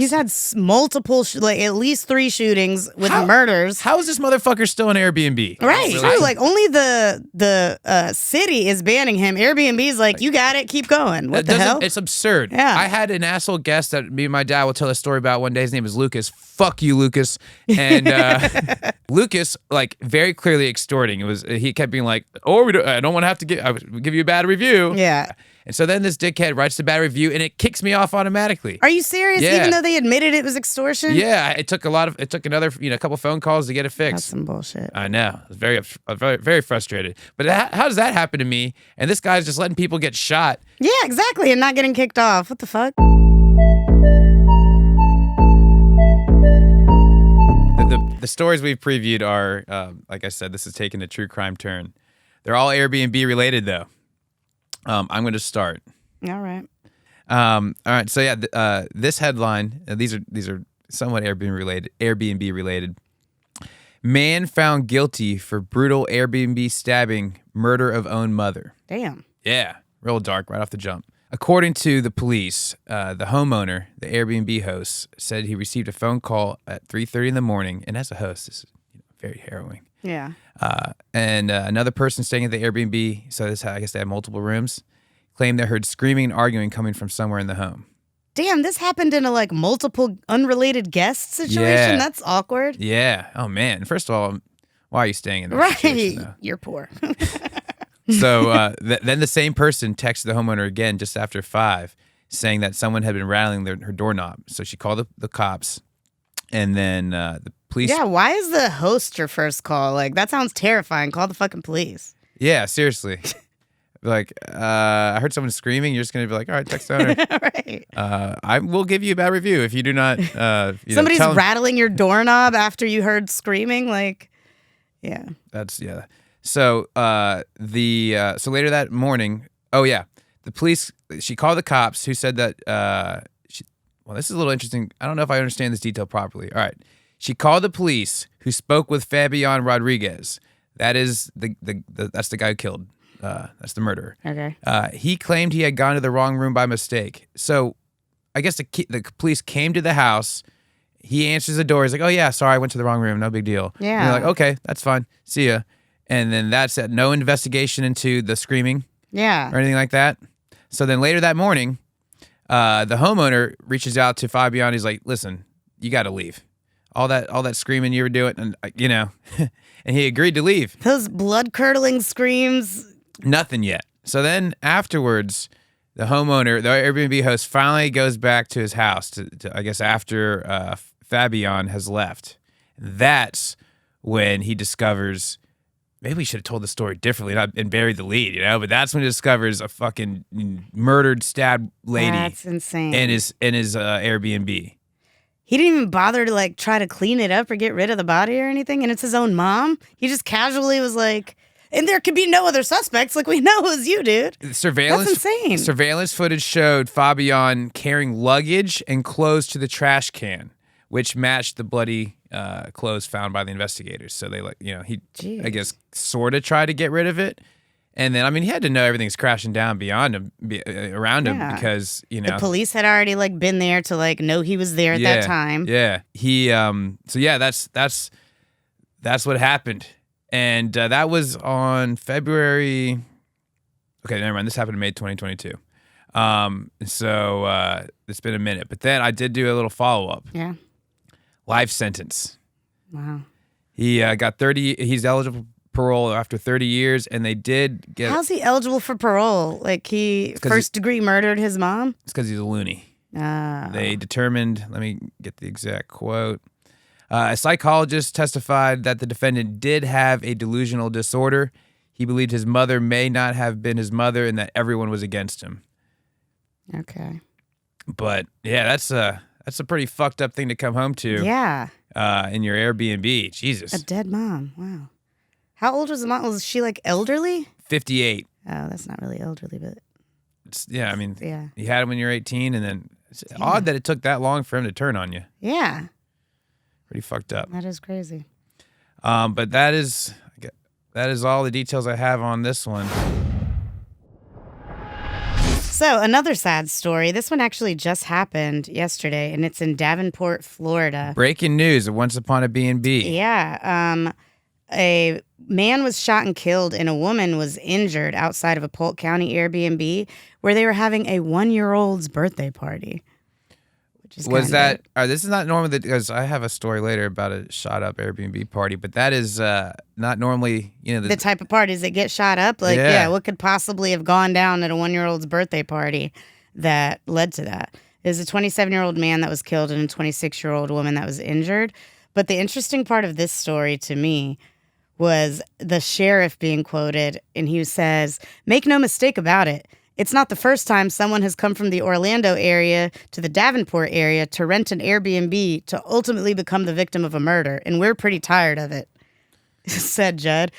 He's had multiple, like at least 3 shootings with murders. How is this motherfucker still on Airbnb? Right, true. Like only the city is banning him. Airbnb is like, you got it, keep going. What the hell? It's absurd. Yeah. I had an asshole guest that me and my dad will tell a story about one day. His name is Lucas. Fuck you, Lucas. And Lucas, like, very clearly extorting. He kept being like, I don't want to have to give you a bad review. Yeah. And so then this dickhead writes the bad review, and it kicks me off automaticly. Are you serious? Yeah. Even though they admitted it was extortion? Yeah, it took another couple phone calls to get it fixed. That's some bullshit. I know. I was very, very frustrated. But how does that happen to me? And this guy's just letting people get shot. Yeah, exactly, and not getting kicked off. What the fuck? The stories we've previewed are, like I said, this is taking a true crime turn. They're all Airbnb related, though. I'm going to start. All right. All right. So yeah, this headline. These are somewhat Airbnb related. Man found guilty for brutal Airbnb stabbing, murder of own mother. Damn. Yeah, real dark right off the jump. According to the police, the homeowner, the Airbnb host, said he received a phone call at 3:30 in the morning, and as a host, this is very harrowing. Yeah. And another person staying at the Airbnb, so I guess they have multiple rooms, claimed they heard screaming and arguing coming from somewhere in the home. Damn, this happened in a multiple unrelated guest situation? Yeah. That's awkward. Yeah. Oh, man. First of all, why are you staying in that situation, though? You're poor. So then the same person texted the homeowner again just after 5, saying that someone had been rattling her doorknob. So she called the cops, and then the police. Yeah, why is the host your first call? Like, that sounds terrifying. Call the fucking police. Yeah, seriously. Like, I heard someone screaming. You're just going to be like, all right, text the owner. Right. I will give you a bad review if you do not. Somebody's rattling your doorknob after you heard screaming. Like, yeah. Yeah. So so later that morning, the police. She called the cops, who said that. Well, this is a little interesting. I don't know if I understand this detail properly. All right. She called the police, who spoke with Fabian Rodriguez. That is that's the guy who killed. That's the murderer. Okay. He claimed he had gone to the wrong room by mistake. So I guess the police came to the house. He answers the door. He's like, oh, yeah, sorry, I went to the wrong room. No big deal. Yeah. And they're like, okay, that's fine. See ya. And then that's it. No investigation into the screaming Yeah. or anything like that. So then later that morning, the homeowner reaches out to Fabian. He's like, listen, you got to leave. All that screaming you were doing, and and he agreed to leave. Those blood-curdling screams. Nothing yet. So then afterwards, the homeowner, the Airbnb host, finally goes back to his house, to I guess after Fabian has left. That's when he discovers, maybe we should have told the story differently and buried the lead, but that's when he discovers a fucking murdered, stabbed lady. That's insane. in his Airbnb. He didn't even bother to try to clean it up or get rid of the body or anything, and it's his own mom. He just casually was like, and there could be no other suspects. Like, we know it was you, dude. Surveillance. That's insane. Surveillance footage showed Fabian carrying luggage and clothes to the trash can, which matched the bloody clothes found by the investigators. So they he, Jeez. I guess, sort of tried to get rid of it. And then, he had to know everything's crashing down around him because, the police had already been there to know he was there at that time. Yeah. He, that's what happened. And that was on February. Okay, never mind. This happened in May 2022. So it's been a minute. But then I did do a little follow-up. Yeah. Life sentence. Wow. He got 30. He's eligible for parole after 30 years, and they did get. How's he eligible for parole? He first-degree murdered his mom? It's because he's a loony. Oh. They determined. Let me get the exact quote. A psychologist testified that the defendant did have a delusional disorder. He believed his mother may not have been his mother and that everyone was against him. Okay. But yeah, that's a pretty fucked up thing to come home to. Yeah. In your Airbnb. Jesus. A dead mom. Wow. How old was the mom? Was she elderly? 58. Oh, that's not really elderly, but. Yeah. You had him when you were 18, and then it's odd that it took that long for him to turn on you. Yeah. Pretty fucked up. That is crazy. But that is all the details I have on this one. So another sad story. This one actually just happened yesterday, and it's in Davenport, Florida. Breaking news of Once Upon a Bnb. Yeah. A man was shot and killed, and a woman was injured outside of a Polk County Airbnb where they were having a 1-year-old's birthday party. Was that? This is not normally because I have a story later about a shot up Airbnb party, but that is not normally the type of parties that get shot up. Like, yeah, what could possibly have gone down at a 1-year-old's birthday party that led to that? It was a 27-year-old man that was killed and a 26-year-old woman that was injured. But the interesting part of this story to me was the sheriff being quoted, and he says, "Make no mistake about it. It's not the first time someone has come from the Orlando area to the Davenport area to rent an Airbnb to ultimately become the victim of a murder, and we're pretty tired of it," said Judd.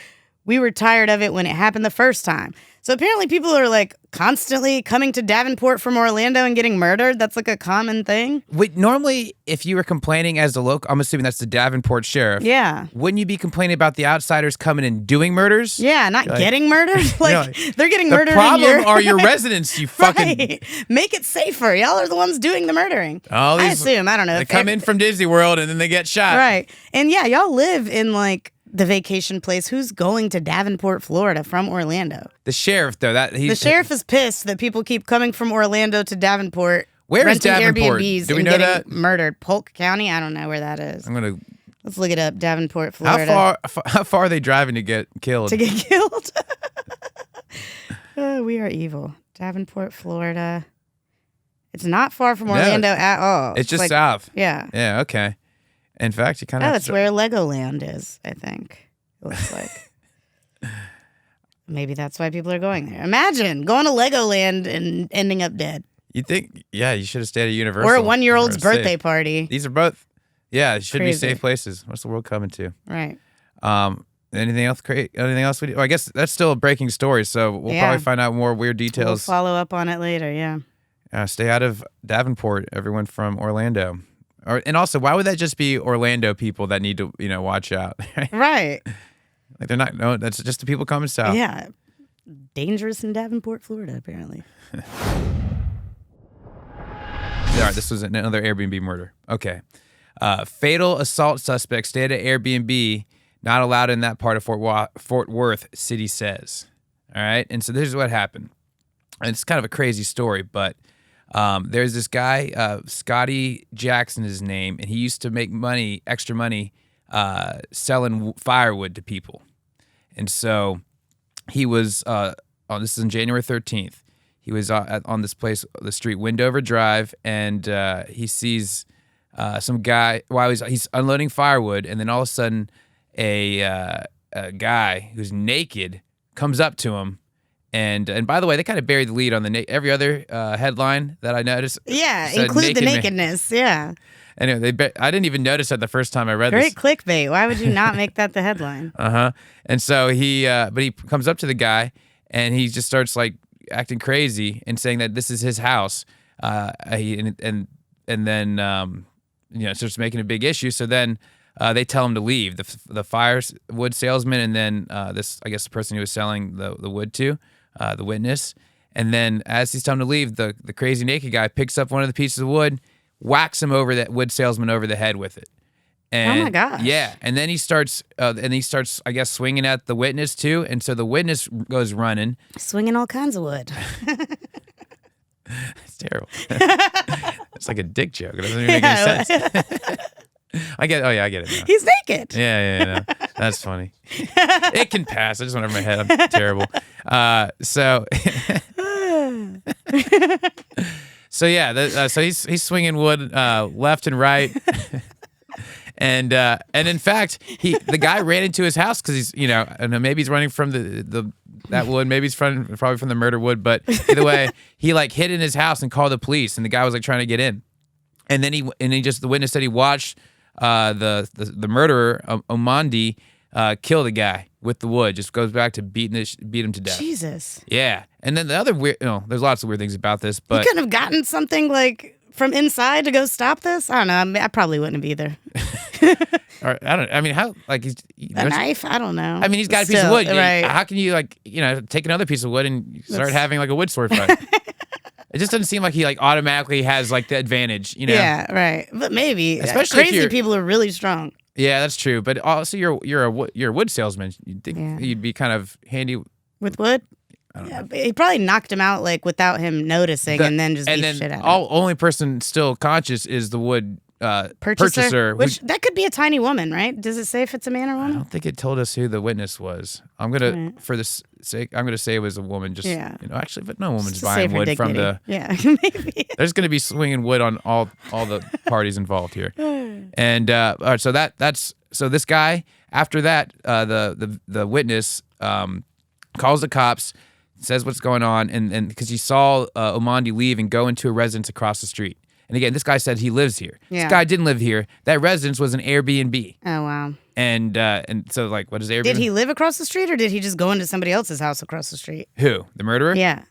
"We were tired of it when it happened the first time." So apparently people are like constantly coming to Davenport from Orlando and getting murdered. That's like a common thing. Wait, normally if you were complaining as the local, I'm assuming that's the Davenport sheriff. Yeah. Wouldn't you be complaining about the outsiders coming and doing murders? Yeah, not getting murdered. They're getting murdered. The problem are your residents, you fucking... Right. Make it safer. Y'all are the ones doing the murdering. All these, I assume. I don't know. They come in from Disney World and then they get shot. Right. And yeah, y'all live in like the vacation place. Who's going to Davenport, Florida from Orlando? The sheriff, though. The sheriff is pissed that people keep coming from Orlando to Davenport. Where is Davenport? Airbnbs Do we and know getting that? Murdered. Polk County? I don't know where that is. Let's look it up. Davenport, Florida. How far are they driving to get killed? To get killed? We are evil. Davenport, Florida. It's not far from Orlando at all. It's just south. Yeah. Yeah, okay. In fact, you kind of... Oh, it's where Legoland is, I think. It looks like. Maybe that's why people are going there. Imagine going to Legoland and ending up dead. You think, yeah, you should have stayed at Universal. Or a 1-year-old's birthday party. These are both, yeah, it should Crazy. be safe places. What's the world coming to? Right. Anything else we do? Well, I guess that's still a breaking story, so we'll probably find out more weird details. We'll follow up on it later, yeah. Stay out of Davenport, everyone from Orlando. And also, why would that just be Orlando people that need to, watch out? Right. Like they're not, no, that's just the people coming south. Yeah. Dangerous in Davenport, Florida, apparently. All right, this was another Airbnb murder. Okay. Fatal assault suspect stayed at Airbnb, not allowed in that part of Fort Worth, city says. All right. And so this is what happened. And it's kind of a crazy story, but there's this guy, Scotty Jackson is his name, and he used to make extra money, selling firewood to people. And so he was, this is on January 13th, he was on this place, the street Windover Drive, and he sees some guy while he's unloading firewood, and then all of a sudden a guy who's naked comes up to him. And by the way, they kind of buried the lead on every other headline that I noticed. Yeah, include the nakedness. Yeah. Anyway, I didn't even notice that the first time I read this. Great clickbait. Why would you not make that the headline? And so but he comes up to the guy and he just starts like acting crazy and saying that this is his house. And then starts making a big issue. So then they tell him to leave. The firewood salesman and then the person he was selling the wood to, the witness. And then as he's telling him to leave, the crazy naked guy picks up one of the pieces of wood, whacks him over that wood salesman over the head with it. And, oh my gosh! Yeah, and then he starts, I guess, swinging at the witness too, and so the witness goes running, swinging all kinds of wood. It's terrible. It's like a dick joke. It doesn't even make any sense. I get it now. He's naked. Yeah. That's funny. It can pass. I just went over my head. I'm terrible. So he's swinging wood left and right, and in fact the guy ran into his house because he's I don't know, maybe he's running from that wood, maybe he's probably from the murder wood, but either way he like hid in his house and called the police, and the guy was like trying to get in, and then the witness said he watched the murderer Omandi kill the guy with the wood. Just goes back to beat him to death. Jesus. Yeah. And then the other weird, there's lots of weird things about this, but you couldn't have gotten something like from inside to go stop this. I don't know. I probably wouldn't have either. Or, how like a knife? I don't know. I mean, he's got a piece of wood. Right. How can you take another piece of wood and start having like a wood sword fight? It just doesn't seem like he like automatically has like the advantage, you know? Yeah, right. But maybe. Especially if crazy you're- people are really strong. Yeah, that's true. But also, you're a wood salesman. You'd think you'd be kind of handy with wood. I don't know. He probably knocked him out like without him noticing, and then just beat shit out of him. Only person still conscious is the wood purchaser, which that could be a tiny woman, right? Does it say if it's a man or I woman? don't think it told us who the witness was. I'm gonna for this sake, I'm gonna say it was a woman. Just actually, but no woman's buying wood from the. Yeah, maybe. There's gonna be swinging wood on all the parties involved here, and all right. So so this guy after that, the witness calls the cops, says what's going on, and because he saw Omandi leave and go into a residence across the street. And again, this guy said he lives here. Yeah. This guy didn't live here. That residence was an Airbnb. Oh, wow. And so, like, what is Airbnb? Did he live across the street, or did he just go into somebody else's house across the street? Who? The murderer? Yeah.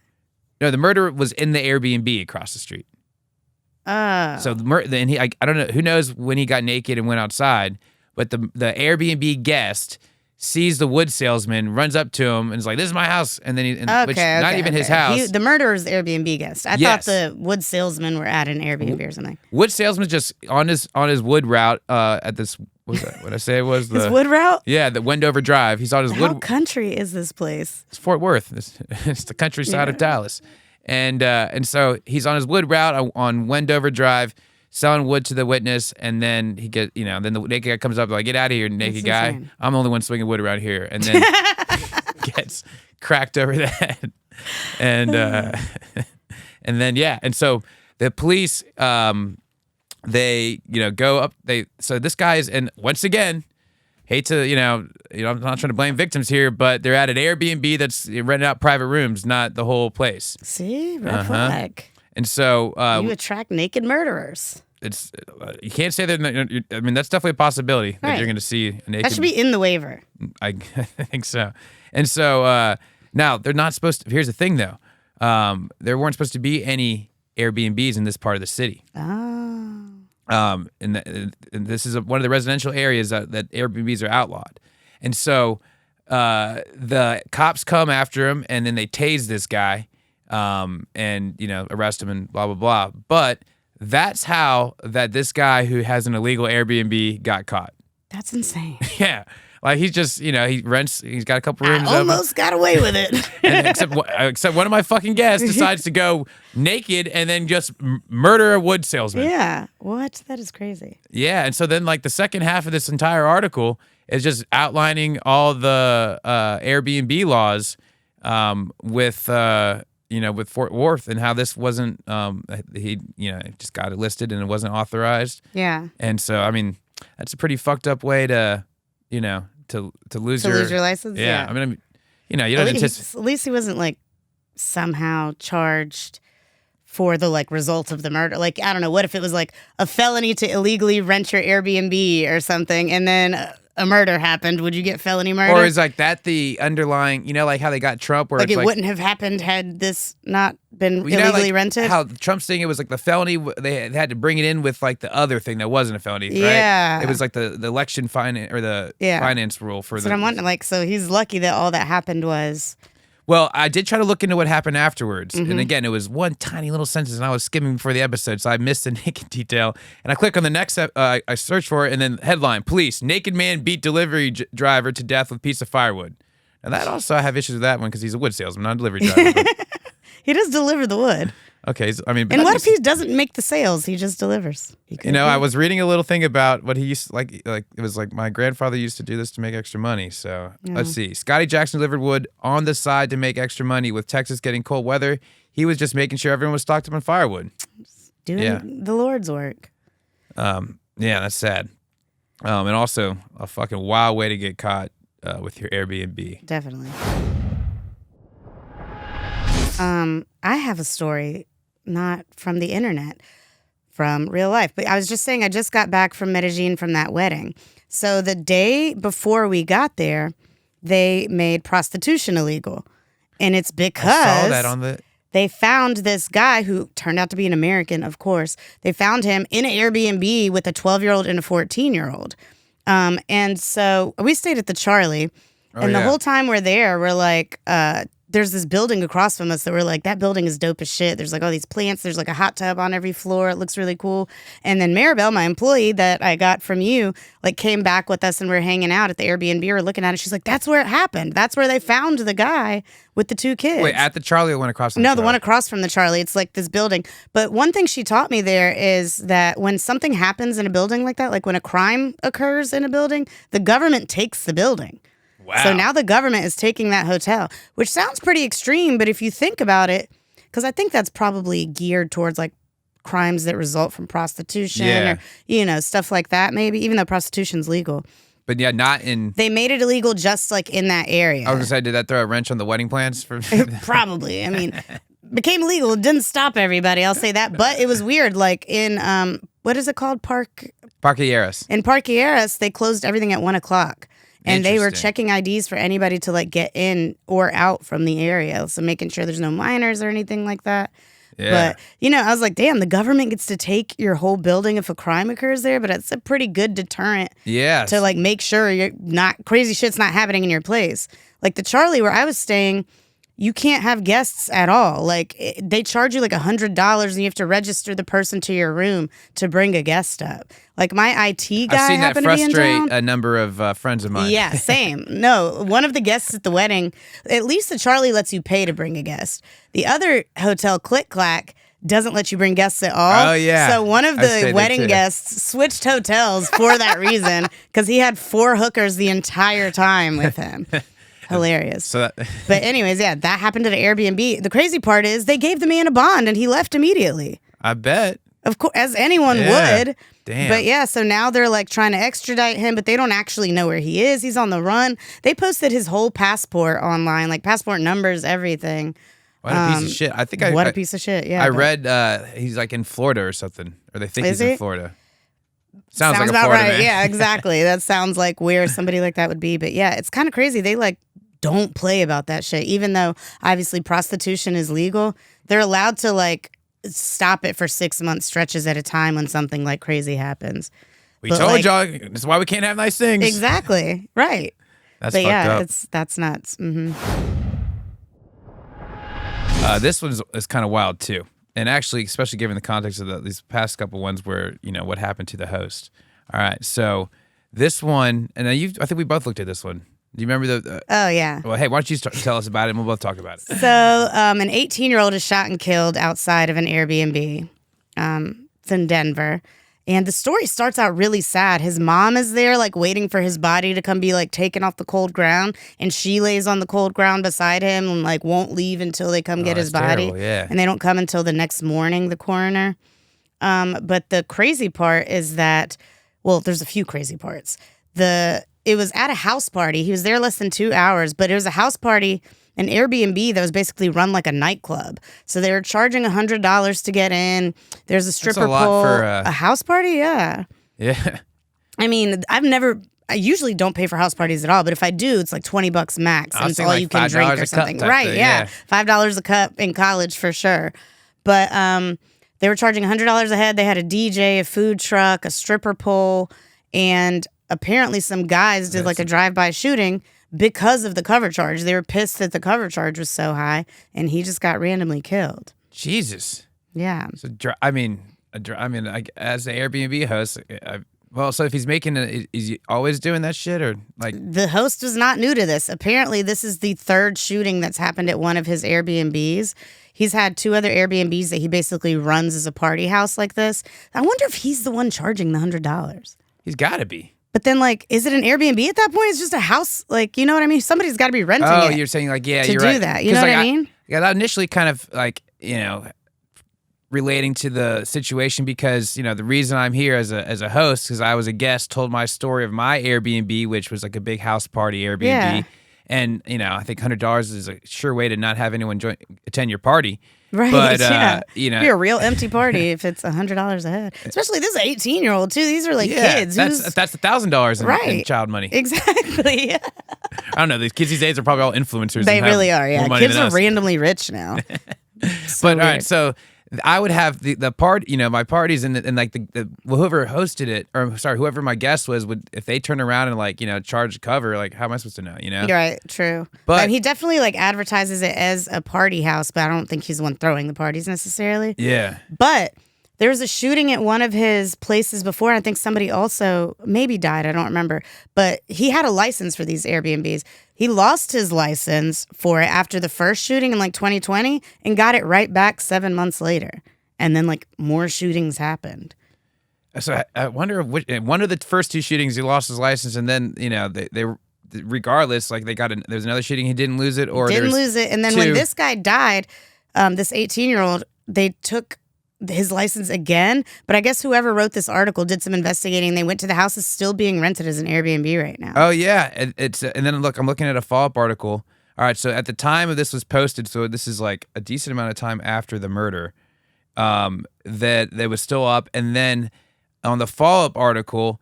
No, the murderer was in the Airbnb across the street. Oh. So then I don't know, who knows when he got naked and went outside, but the Airbnb guest sees the wood salesman, runs up to him, and is like, "This is my house." And then not even his house. The murderer's the Airbnb guest. I thought the wood salesmen were at an Airbnb or something. Wood salesman just on his wood route at this. What was that? What I say it was his wood route. Yeah, the Wendover Drive. He's on his wood. How country is this place? It's Fort Worth. It's the countryside of Dallas, and so he's on his wood route on Wendover Drive, selling wood to the witness, and then then the naked guy comes up like, "Get out of here, naked guy! Insane. I'm the only one swinging wood around here," and then gets cracked over the head, and and so the police they go up so this guy's, and once again, hate to I'm not trying to blame victims here, but they're at an Airbnb that's renting out private rooms, not the whole place. See, red flag. And so you attract naked murderers. It's you can't say that. I mean, that's definitely a possibility that you're going to see a naked. That should be in the waiver. I think so. And so now they're not supposed to. Here's the thing, though. There weren't supposed to be any Airbnbs in this part of the city. Oh. And this is one of the residential areas that Airbnbs are outlawed. And so the cops come after him, and then they tase this guy, and arrest him and blah blah blah. But that's how this guy who has an illegal Airbnb got caught. That's insane. Yeah. Like he's just, he rents, he's got a couple rooms. I almost got away with it. And except one of my fucking guests decides to go naked and then just murder a wood salesman. Yeah. What? That is crazy. Yeah. And so then like the second half of this entire article is just outlining all the Airbnb laws with Fort Worth, and how this wasn't, he just got it listed and it wasn't authorized. Yeah. And so, I mean, that's a pretty fucked up way to lose your license. Yeah. I mean, you don't anticipate. At least he wasn't like somehow charged for the like result of the murder. Like, I don't know. What if it was like a felony to illegally rent your Airbnb or something, and then a murder happened? Would you get felony murder? Or is like that the underlying, like how they got Trump, where like it's it wouldn't have happened had this not been illegally rented? How Trump's thing, it was like the felony, they had to bring it in with like the other thing that wasn't a felony, right? Yeah. It was like the election finance or the finance rule for That's what I'm wondering. Like, so he's lucky that all that happened was. Well, I did try to look into what happened afterwards. Mm-hmm. And again, it was one tiny little sentence, and I was skimming before the episode, so I missed the naked detail. And I click on the next, I search for it, and then headline, police, naked man beat delivery driver to death with piece of firewood. Now that also, I have issues with that one because he's a wood salesman, not a delivery driver. But... He does deliver the wood. Okay, so, I mean... And what if he doesn't make the sales? He just delivers. I was reading a little thing about what he used to, like it was like my grandfather used to do this to make extra money. So let's see. Scotty Jackson delivered wood on the side to make extra money. With Texas getting cold weather, he was just making sure everyone was stocked up on firewood. Doing the Lord's work. Yeah, that's sad. And also a fucking wild way to get caught with your Airbnb. Definitely. I have a story, not from the internet, from real life. But I was just saying, I just got back from Medellin from that wedding. So the day before we got there, they made prostitution illegal. And it's because I saw that on the... they found this guy who turned out to be an American, of course. They found him in an Airbnb with a 12-year-old and a 14-year-old. And so we stayed at the Charlie. And the whole time we're there, we're like... there's this building across from us that we're like, that building is dope as shit. There's like all these plants. There's like a hot tub on every floor. It looks really cool. And then Maribel, my employee that I got from you, like came back with us and we're hanging out at the Airbnb. We're looking at it. She's like, that's where it happened. That's where they found the guy with the 2 kids. Wait, at the Charlie or one across from No, the one across from the Charlie. It's like this building. But one thing she taught me there is that when something happens in a building like that, like when a crime occurs in a building, the government takes the building. Wow. So now the government is taking that hotel, which sounds pretty extreme, but if you think about it, because I think that's probably geared towards like crimes that result from prostitution or, you know, stuff like that maybe, even though prostitution's legal. But yeah, not in... They made it illegal just like in that area. I was going to say, did that throw a wrench on the wedding plans? Probably. I mean, became illegal. It didn't stop everybody. I'll say that. But it was weird. Like in, what is it called? Parquilleras. In Parquilleras, they closed everything at 1 o'clock. And they were checking IDs for anybody to like get in or out from the area. So making sure there's no minors or anything like that. Yeah. But, you know, I was like, damn, the government gets to take your whole building if a crime occurs there. But it's a pretty good deterrent to like make sure you're not crazy shit's not happening in your place. Like the Charlie where I was staying, you can't have guests at all. Like they charge you like $100 and you have to register the person to your room to bring a guest up. Like my IT guy I've seen that happened to be in town. frustrate a number of friends of mine. Yeah, same. No, one of the guests at the wedding, at least the Charlie lets you pay to bring a guest. The other hotel, Click Clack, doesn't let you bring guests at all. Oh, yeah. So one of the wedding guests switched hotels for that reason because he had 4 hookers the entire time with him. Hilarious. But anyways, yeah, that happened at an Airbnb. The crazy part is they gave the man a bond and he left immediately. I bet. Of course, as anyone would. Damn. But yeah, so now they're like trying to extradite him, but they don't actually know where he is. He's on the run. They posted his whole passport online, like passport numbers, everything. What a piece of shit. I think What a piece of shit, yeah. I read he's like in Florida or something. Or they think he's in Florida. Sounds like a about Florida right. man. Yeah, exactly. That sounds like where somebody like that would be. But yeah, it's kind of crazy. They like don't play about that shit. Even though obviously prostitution is legal, they're allowed to like stop it for 6-month stretches at a time when something like crazy happens. We told y'all that's why we can't have nice things. Exactly. Right. That's but fucked up. That's nuts. Mm-hmm. This one is kind of wild too. And actually, especially given the context of these past couple ones where, you know, what happened to the host. All right. So this one, and I think we both looked at this one. Do you remember the... oh, yeah. Well, hey, why don't you tell us about it and we'll both talk about it. So an 18-year-old is shot and killed outside of an Airbnb. It's in Denver. And the story starts out really sad. His mom is there, like, waiting for his body to come be, like, taken off the cold ground. And she lays on the cold ground beside him and, like, won't leave until they come get his body. Terrible, yeah. And they don't come until the next morning, the coroner. But the crazy part is that... Well, there's a few crazy parts. It was at a house party. He was there less than 2 hours, but it was a house party, an Airbnb that was basically run like a nightclub. So they were charging $100 to get in. There's a stripper pole. For a house party? Yeah. Yeah. I mean, I usually don't pay for house parties at all, but if I do, it's like $20 max. And it's all like you can drink or something. Right, yeah. $5 a cup in college for sure. But they were charging $100 a head. They had a DJ, a food truck, a stripper pole, and apparently some guys did like a drive-by shooting because of the cover charge. They were pissed that the cover charge was so high, and he just got randomly killed. Jesus. Yeah. So as the Airbnb host, so if he's making it, is he always doing that shit or like? The host was not new to this. Apparently, this is the 3rd shooting that's happened at one of his Airbnbs. He's had 2 other Airbnbs that he basically runs as a party house like this. I wonder if he's the one charging the $100. He's got to be. But then, like, is it an Airbnb at that point? It's just a house, like, you know what I mean? Somebody's got to be renting it. Oh, you're saying, like, yeah, you're right. To do that, you know what I mean? Yeah, that initially kind of, like, you know, relating to the situation because, you know, the reason I'm here as a host, because I was a guest, told my story of my Airbnb, which was, like, a big house party Airbnb. Yeah. And, you know, I think $100 is a sure way to not have anyone attend your party. Right, but, yeah. You know. It'd be a real empty pardy if it's $100 a head. Especially this 18-year-old, too. These are like kids. That's $1,000 in child money. Exactly. I don't know. These kids these days are probably all influencers. They really are, yeah. Kids are randomly rich now. But, all right, so I would have the part, my parties and like the whoever hosted it, or sorry, whoever my guest was, would if they turn around and like charge cover, like how am I supposed to know? You're right, true. But he definitely like advertises it as a party house, but I don't think he's the one throwing the parties necessarily. Yeah. But there was a shooting at one of his places before. And I think somebody also maybe died. I don't remember. But he had a license for these Airbnbs. He lost his license for it after the first shooting in like 2020 and got it right back 7 months later. And then like more shootings happened. So I wonder if one of the first two shootings he lost his license, and then they regardless, like there's another shooting he didn't lose it, or didn't lose it. And then when this guy died, this 18-year-old, they took his license again, but I guess whoever wrote this article did some investigating. They went to the house. It's still being rented as an Airbnb right now. Oh yeah, and then look, I'm looking at a follow-up article. All right, so at the time of this was posted, so this is like a decent amount of time after the murder, that they was still up, and then on the follow-up article,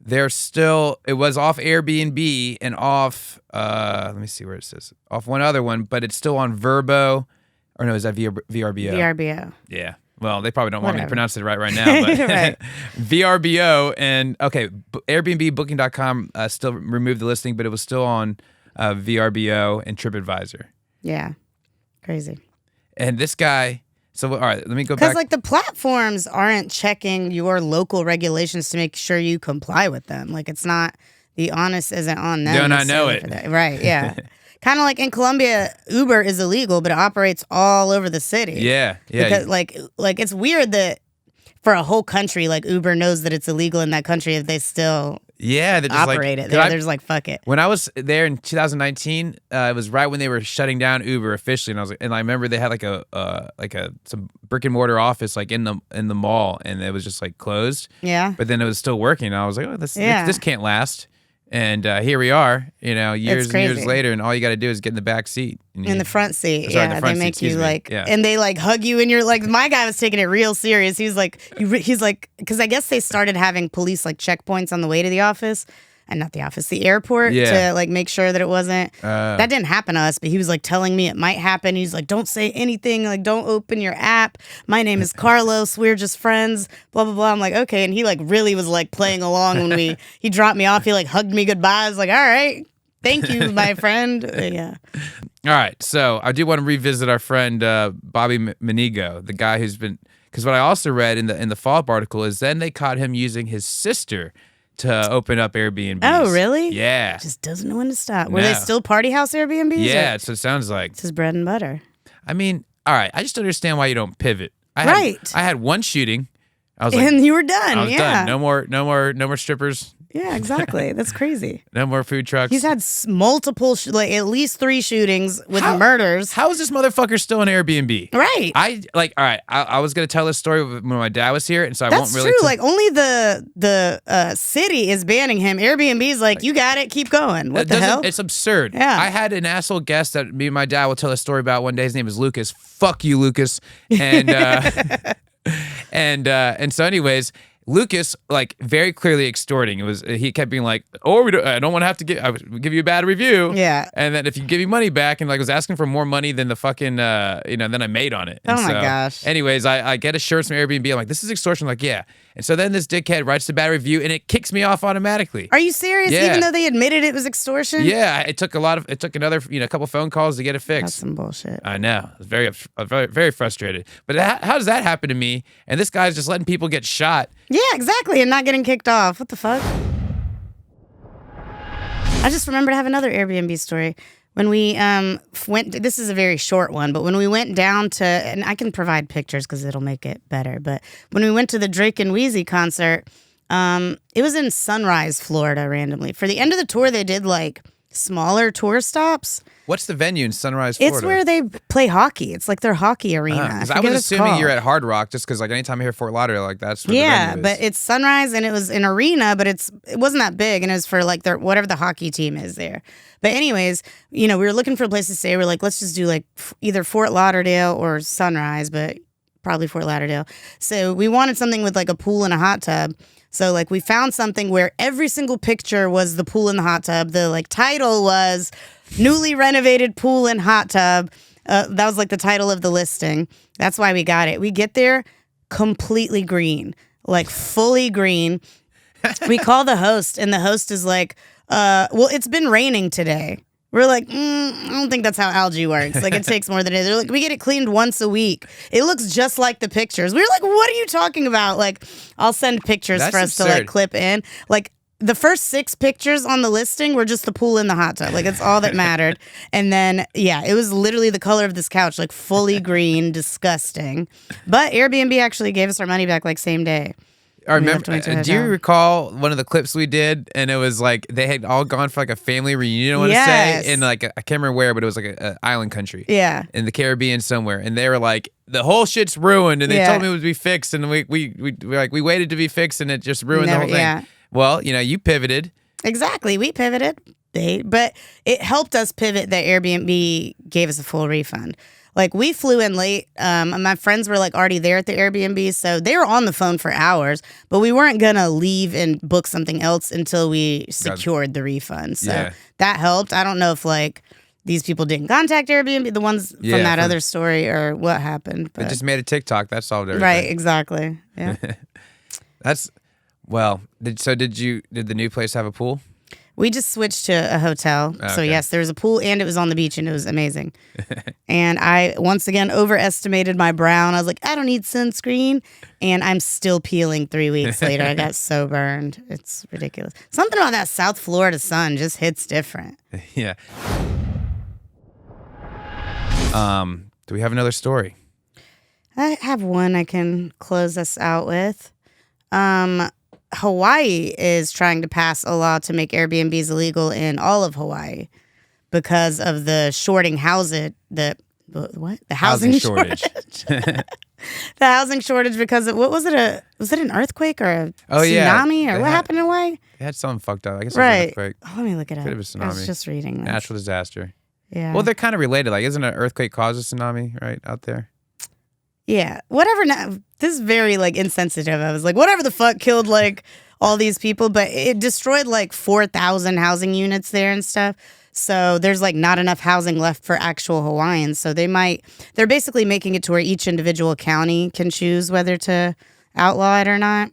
it was off Airbnb and off. Let me see where it says off one other one, but it's still on Verbo, or no, is that VRBO? VRBO. Yeah. Well, they probably don't want me to pronounce it right now, but right. VRBO and Airbnb, Booking.com still removed the listing, but it was still on VRBO and TripAdvisor. Yeah, crazy. And this guy, so all right, let me go back. Because like the platforms aren't checking your local regulations to make sure you comply with them. Like it's not, the onus isn't on them. Don't I know it? Right, yeah. Kind of like in Colombia, Uber is illegal, but it operates all over the city. Yeah. Because like it's weird that for a whole country, like Uber knows that it's illegal in that country if they still operate it. There's like fuck it. When I was there in 2019, it was right when they were shutting down Uber officially, and I remember they had like some brick and mortar office like in the mall, and it was just like closed. Yeah. But then it was still working. And I was like, oh, this can't last. And here we are, years and years later, and all you got to do is get in the back seat. In the front seat, they make you and they like hug you, and you're like, my guy was taking it real serious. He's like, because I guess they started having police like checkpoints on the way to the office. And not the office, the airport, to like make sure that it wasn't. That didn't happen to us, but he was like telling me it might happen. He's like, don't say anything, like don't open your app. My name is Carlos. We're just friends. Blah blah blah. I'm like, okay, and he like really was like playing along when he dropped me off. He like hugged me goodbye. I was like, all right, thank you, my friend. Yeah. All right, so I do want to revisit our friend Bobby Manigo, the guy who's been. Because what I also read in the follow-up article is then they caught him using his sister to open up Airbnb. Oh, really? Yeah. Just doesn't know when to stop. Were they still party house Airbnbs? Yeah, so it sounds like. It's his bread and butter. I mean, all right, I just don't understand why you don't pivot. I had one shooting. I was like, and you were done. I was done. No more strippers. Yeah, exactly. That's crazy. No more food trucks. He's had multiple, at least 3 shootings with murders. How is this motherfucker still on Airbnb? Right. All right, I was going to tell this story when my dad was here, and so I That's won't really. That's true. Like, only the city is banning him. Airbnb's like, you got it, keep going. What the hell? It's absurd. Yeah. I had an asshole guest that me and my dad will tell a story about one day. His name is Lucas. Fuck you, Lucas. And, and so anyways, Lucas, like, very clearly extorting. He kept being like, "Oh, I don't want to have to give you a bad review." Yeah. And then if you give me money back, and like was asking for more money than the fucking, then I made on it. And oh my gosh. Anyways, I get assurance from Airbnb. I'm like, this is extortion. I'm like, yeah. And so then this dickhead writes the bad review, and it kicks me off automatically. Are you serious? Yeah. Even though they admitted it was extortion? Yeah. It took another, a couple phone calls to get it fixed. That's some bullshit. I know. I was very, very frustrated. But how does that happen to me? And this guy's just letting people get shot. Yeah, exactly. And not getting kicked off. What the fuck? I just remembered I have another Airbnb story. When we went, this is a very short one, but when we went down to, and I can provide pictures because it'll make it better, but when we went to the Drake and Wheezy concert, it was in Sunrise, Florida, randomly. For the end of the tour, they did like smaller tour stops. What's the venue in Sunrise, Florida? It's where they play hockey. It's like their hockey arena. I was assuming you're at Hard Rock just because like anytime I hear Fort Lauderdale, like that's where the venue is. But it's Sunrise and it was an arena, but it wasn't that big, and it was for like whatever the hockey team is there. But anyways, we were looking for a place to stay. We're like, let's just do like either Fort Lauderdale or Sunrise, but probably Fort Lauderdale. So we wanted something with like a pool and a hot tub. So like we found something where every single picture was the pool and the hot tub. The like title was newly renovated pool and hot tub. That was like the title of the listing. That's why we got it. We get there completely green, like fully green. We call the host, and the host is like, well, it's been raining today. We're like, I don't think that's how algae works. Like, it takes more than it. They're like, we get it cleaned once a week. It looks just like the pictures. We were like, what are you talking about? Like, I'll send pictures That's for us absurd. to like clip in. Like, the first 6 pictures on the listing were just the pool and the hot tub. Like, it's all that mattered. And then, yeah, it was literally the color of this couch, like fully green, disgusting. But Airbnb actually gave us our money back like same day. I remember. Do you recall one of the clips we did? And it was like they had all gone for like a family reunion. I want to say, in like I can't remember where, but it was like an island country. Yeah, in the Caribbean somewhere. And they were like, the whole shit's ruined. And they told me it would be fixed. And we waited to be fixed, and it just ruined the whole thing. Yeah. Well, you pivoted. Exactly, we pivoted. But it helped us pivot that Airbnb gave us a full refund. Like, we flew in late. My friends were like already there at the Airbnb, so they were on the phone for hours, but we weren't going to leave and book something else until we secured the refund. So that helped. I don't know if like these people didn't contact Airbnb, the ones from that other story, or what happened. But they just made a TikTok. That solved everything. Right, exactly. Yeah. Did the new place have a pool? We just switched to a hotel. Okay. So, yes, there was a pool, and it was on the beach, and it was amazing. And I, once again, overestimated my brown. I was like, I don't need sunscreen. And I'm still peeling 3 weeks later. I got so burned. It's ridiculous. Something about that South Florida sun just hits different. Yeah. Do we have another story? I have one I can close us out with. Hawaii is trying to pass a law to make Airbnbs illegal in all of Hawaii because of the shorting housing. The housing shortage. The housing shortage because of was it an earthquake or a tsunami or what happened in Hawaii? They had something fucked up. I guess it was an earthquake. Oh, let me look it up. Could have been a tsunami. I was just reading this. Natural disaster. Yeah. Well, they're kind of related. Like, isn't an earthquake cause a tsunami right out there? Yeah. Whatever. This is very like insensitive. I was like, whatever the fuck killed like all these people, but it destroyed like 4,000 housing units there and stuff. So there's like not enough housing left for actual Hawaiians. So they're basically making it to where each individual county can choose whether to outlaw it or not.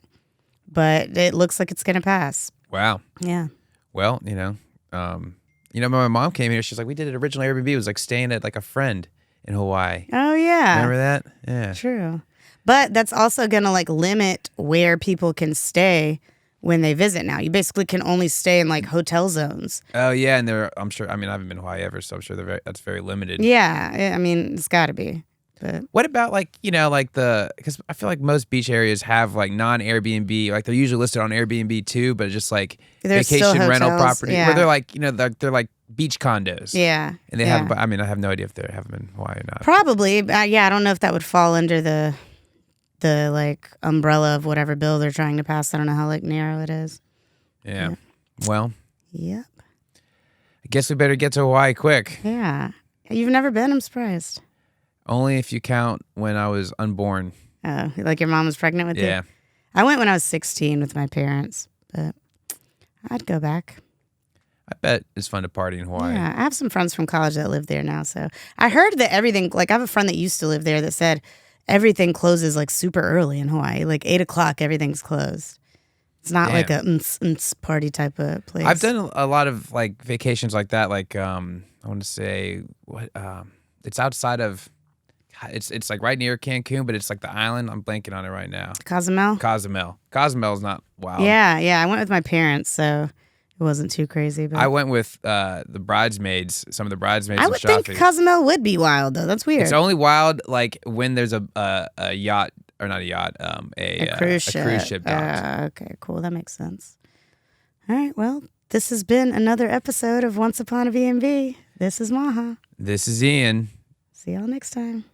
But it looks like it's going to pass. Wow. Yeah. Well, when my mom came here, she's like, we did an original Airbnb. It was like staying at like a friend in Hawaii. Oh, yeah. Remember that? Yeah. True. But that's also going to like limit where people can stay when they visit now. You basically can only stay in like hotel zones. Oh, yeah. And I'm sure, I haven't been to Hawaii ever, so I'm sure that's very limited. Yeah. I mean, it's got to be. But what about because I feel like most beach areas have like non-Airbnb, like they're usually listed on Airbnb too, but just like vacation rental property where they're like, they're like beach condos. Yeah. And they have, I have no idea if they have them in Hawaii or not. Probably. I don't know if that would fall under the like umbrella of whatever bill they're trying to pass. I don't know how like narrow it is. Yeah. Well. Yep. I guess we better get to Hawaii quick. Yeah. You've never been? I'm surprised. Only if you count when I was unborn. Oh, like your mom was pregnant with you? Yeah. I went when I was 16 with my parents, but I'd go back. I bet it's fun to party in Hawaii. Yeah, I have some friends from college that live there now, so I heard that everything, like I have a friend that used to live there that said everything closes like super early in Hawaii, like 8 o'clock, everything's closed. It's not like a party type of place. I've done a lot of like vacations like that. Like I want to say it's outside of. It's like right near Cancun, but it's like the island. I'm blanking on it right now. Cozumel? Cozumel is not wild. Yeah. I went with my parents, so it wasn't too crazy. But I went with the bridesmaids. Some of the bridesmaids. I would think Cozumel would be wild, though. That's weird. It's only wild like when there's a yacht, or not a yacht, a cruise ship docked. Okay, cool. That makes sense. All right, well, this has been another episode of Once Upon a Bnb. This is Maha. This is Ian. See y'all next time.